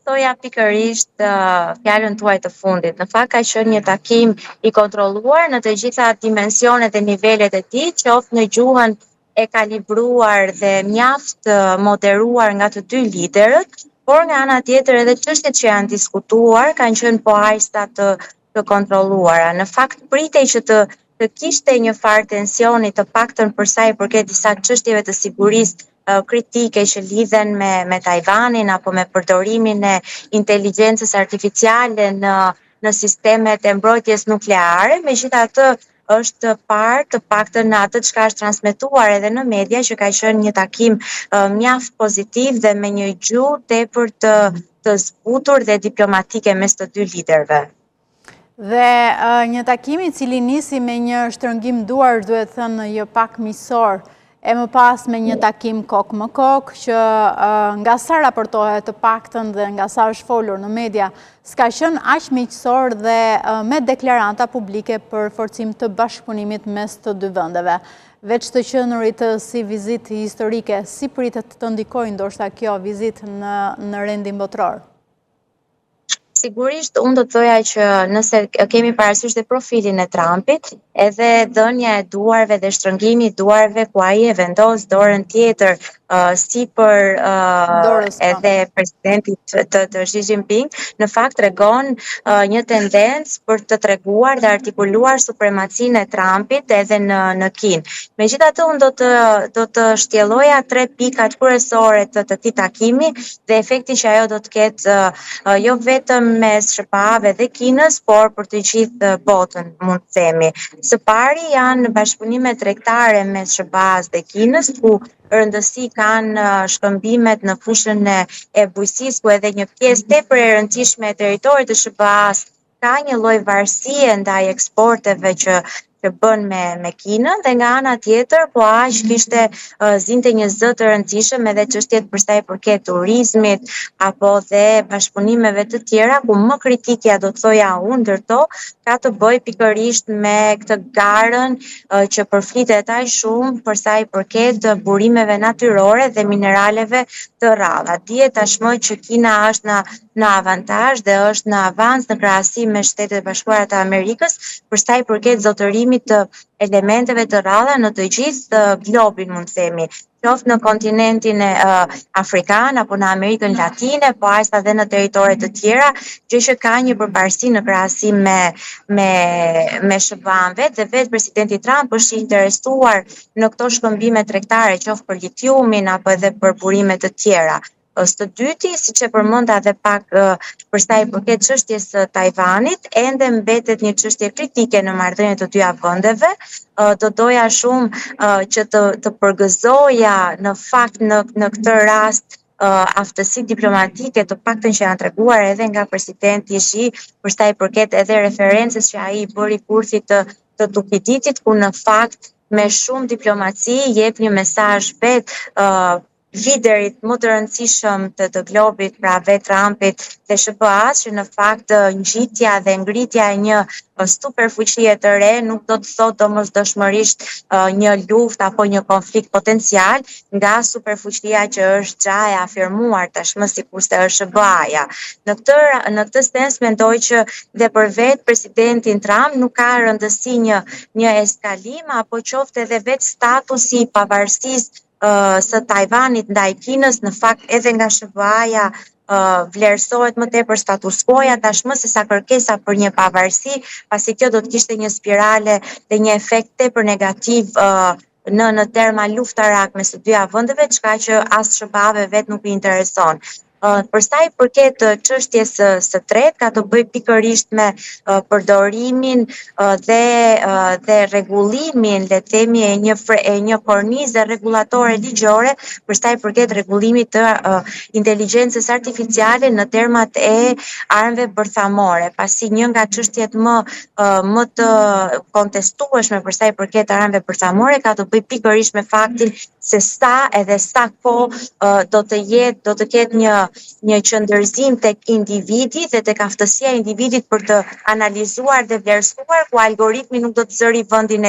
thoja pikërisht fjalën tuaj të fundit. Në fakt ka qenë një takim i kontrolluar në të gjitha dimensionet e nivelet e tij, qoftë në gjuhën e kalibruar dhe mjaft moderuar nga të dy liderët, por nga ana tjetër edhe çështjet që janë diskutuar kanë qenë po ajsta të kontrolluara. Në fakt pritej që të kishte një farë tensioni, të paktën për sa i përket disa çështjeve të sigurisë kritike që lidhen me Tajvanin apo me përdorimin e inteligjencës artificiale në sistemet e mbrojtjes nukleare. Megjithatë, është parë të paktën në atë çka është transmetuar edhe në media që ka qenë një takim mjaft pozitiv dhe me një gjuhë tepër të zbutur dhe diplomatike mes të dy liderëve. Dhe një takim i cili nisi me një shtrëngim duar, duhet thënë jo pak miqësor, e më pas me një takim kok më kok, që nga sa raportohet të paktën dhe nga sa është folur në media, s'ka qenë aq miqësor dhe me deklaranta publike për forcim të bashkëpunimit mes të dy vendeve. Veç të qenurit si vizitë historike, si pritet të ndikojë ndoshta kjo vizitë në rendin botror? Sigurisht, unë do të thoja që nëse kemi parasysh dhe profilin e Trumpit, edhe dhënia e duarve dhe shtrëngimi i duarve ku ai e vendos dorën tjetër sipër edhe presidentit të Xi Jinping, në fakt tregon një tendencë për të treguar dhe artikuluar supremacinë e Trumpit edhe në Kinë. Megjithatë, unë do të shtjelloja 3 pikat kryesore të këtij takimi dhe efektin që ajo do të ketë jo vetëm mes SBA-ve dhe Kinës, por për të gjithë botën, mund të themi. Së pari janë bashkëpunimet tregtare mes SBA-s dhe Kinës, ku rëndësi kanë shkëmbimet në fushën e bujqësisë, ku edhe një pjesë tepër e rëndësishme e territorit të SBA-s ka një lloj varësie ndaj eksporteve që bën me Kinën, dhe nga ana tjetër, po aq kishte zinte një zë të rëndësishëm edhe çështjet për sa i përket turizmit apo dhe bashkëpunimeve të tjera, ku më kritikja do të thoja unë ndërto ka të bëjë pikërisht me këtë garën që përflitet aq shumë për sa i përket burimeve natyrore dhe mineraleve të rralla. Dihet tashmë që Kina është në avantazh dhe është në avans në krahasim me Shtetet e Bashkuara të Amerikës për sa i përket zotërimit të elementeve të rralla në të gjithë globin, mund të themi, qoftë në kontinentin afrikan apo në Amerikën Latine, po ashtu edhe në territore të tjera, gjë që ka një përparësi në krahasim me SBA-n vetë, dhe vetë presidenti Trump është i interesuar në këto shkëmbime tregtare, qoftë për litiumin apo edhe për burime të tjera. Së dyti, siç e përmenda edhe pak për sa i përket çështjes së Tajvanit, ende mbetet një çështje kritike në marrëdhëniet të dyja vendeve. Do doja shumë që të përgëzoja në fakt në këtë rast aftësi diplomatike të paktën që janë treguar edhe nga presidenti Xi për sa i përket edhe referencës që ai bëri kurthit të Tupiditit, ku në fakt me shumë diplomaci jep një mesazh vetë liderit më të rëndësishëm të globit, pra vetë Trumpit dhe SBA-s, që në fakt ngjitja dhe ngritja e një superfuqie të re nuk do të thotë domosdoshmërisht një luftë apo një konflikt potencial nga superfuqia që është xha e afirmuar tashmë sikurse është SBA-ja. Në këtë sens mendoj që dhe për vetë presidentin Trump nuk ka rëndësi një eskalim apo qoftë edhe vetë statusi i pavarësisë së Tajvanit ndaj Kinës, në fakt edhe nga SBA-ja vlerësohet më tepër status quo-ja tashmë se sa kërkesa për një pavarësi, pasi kjo do të kishte një spirale dhe një efekt tepër negativ në terma luftarak mes të dyja vendeve, çka që as SBA-ve vetë nuk i intereson. Për sa i përket çështjes së tretë, ka të bëjë pikërisht me përdorimin dhe rregullimin, le të themi, e një kornize rregullatore ligjore për sa i përket rregullimit të inteligjencës artificiale në termat e armëve bërthamore, pasi një nga çështjet më të kontestueshme për sa i përket armëve bërthamore ka të bëjë pikërisht me faktin se sa kohë do të ketë një qëndërzim tek individi dhe tek aftësia e individit për të analizuar dhe vlerësuar, ku algoritmi nuk do të zëri vendin